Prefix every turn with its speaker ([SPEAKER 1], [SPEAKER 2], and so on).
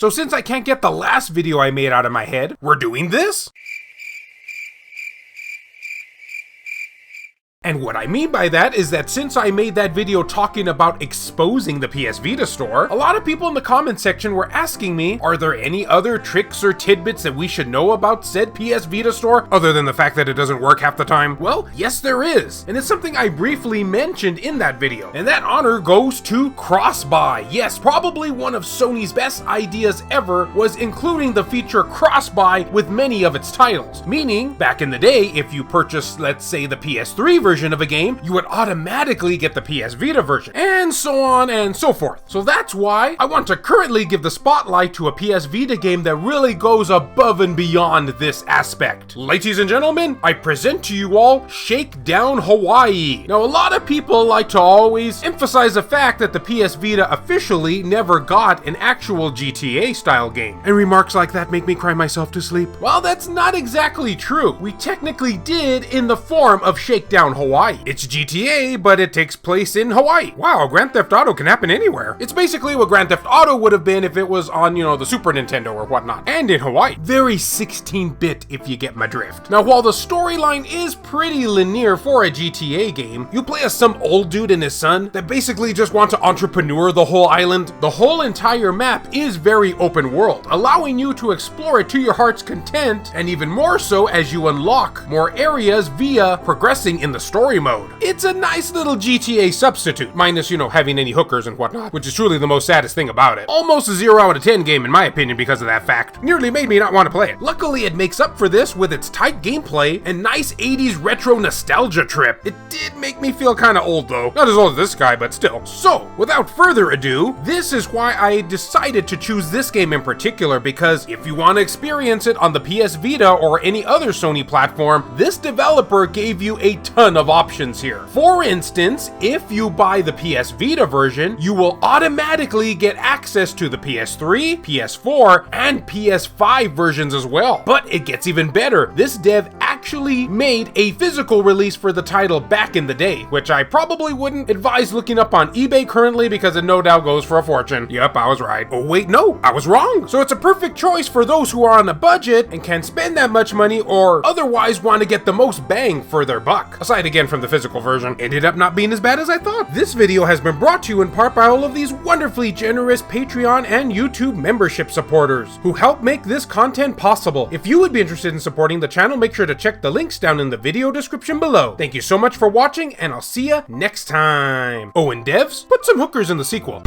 [SPEAKER 1] So since I can't get the last video I made out of my head, we're doing this? And what I mean by that is that since I made that video talking about exposing the PS Vita store, a lot of people in the comment section were asking me, are there any other tricks or tidbits that we should know about said PS Vita store, other than the fact that it doesn't work half the time? Well, yes there is, and it's something I briefly mentioned in that video, and that honor goes to cross-buy. Yes, probably one of Sony's best ideas ever was including the feature cross-buy with many of its titles, meaning, back in the day, if you purchased, let's say, the PS3 version of a game, you would automatically get the PS Vita version, and so on and so forth. So that's why I want to currently give the spotlight to a PS Vita game that really goes above and beyond this aspect. Ladies and gentlemen, I present to you all Shakedown Hawaii. Now, a lot of people like to always emphasize the fact that the PS Vita officially never got an actual GTA style game, and remarks like that make me cry myself to sleep. Well, that's not exactly true. We technically did in the form of Shakedown Hawaii. It's GTA, but it takes place in Hawaii. Wow, Grand Theft Auto can happen anywhere. It's basically what Grand Theft Auto would have been if it was on, the Super Nintendo or whatnot. And in Hawaii. Very 16-bit if you get my drift. Now, while the storyline is pretty linear for a GTA game, you play as some old dude and his son that basically just want to entrepreneur the whole island. The whole entire map is very open world, allowing you to explore it to your heart's content, and even more so as you unlock more areas via progressing in the story mode. It's a nice little GTA substitute, minus, having any hookers and whatnot, which is truly the most saddest thing about it. Almost a 0 out of 10 game in my opinion because of that fact. Nearly made me not want to play it. Luckily, it makes up for this with its tight gameplay and nice 80s retro nostalgia trip. It did make me feel kind of old though. Not as old as this guy, but still. So, without further ado, this is why I decided to choose this game in particular, because if you want to experience it on the PS Vita or any other Sony platform, this developer gave you a ton of options here. For instance, if you buy the PS Vita version, you will automatically get access to the PS3, PS4, and PS5 versions as well. But it gets even better. This dev actually made a physical release for the title back in the day, which I probably wouldn't advise looking up on eBay currently because it no doubt goes for a fortune. Yep, I was right. Oh wait, no, I was wrong. So it's a perfect choice for those who are on a budget and can't spend that much money or otherwise want to get the most bang for their buck. Aside again from the physical version, ended up not being as bad as I thought. This video has been brought to you in part by all of these wonderfully generous Patreon and YouTube membership supporters who help make this content possible. If you would be interested in supporting the channel, make sure to check the links down in the video description below. Thank you so much for watching, and I'll see ya next time. Oh, and devs, put some hookers in the sequel.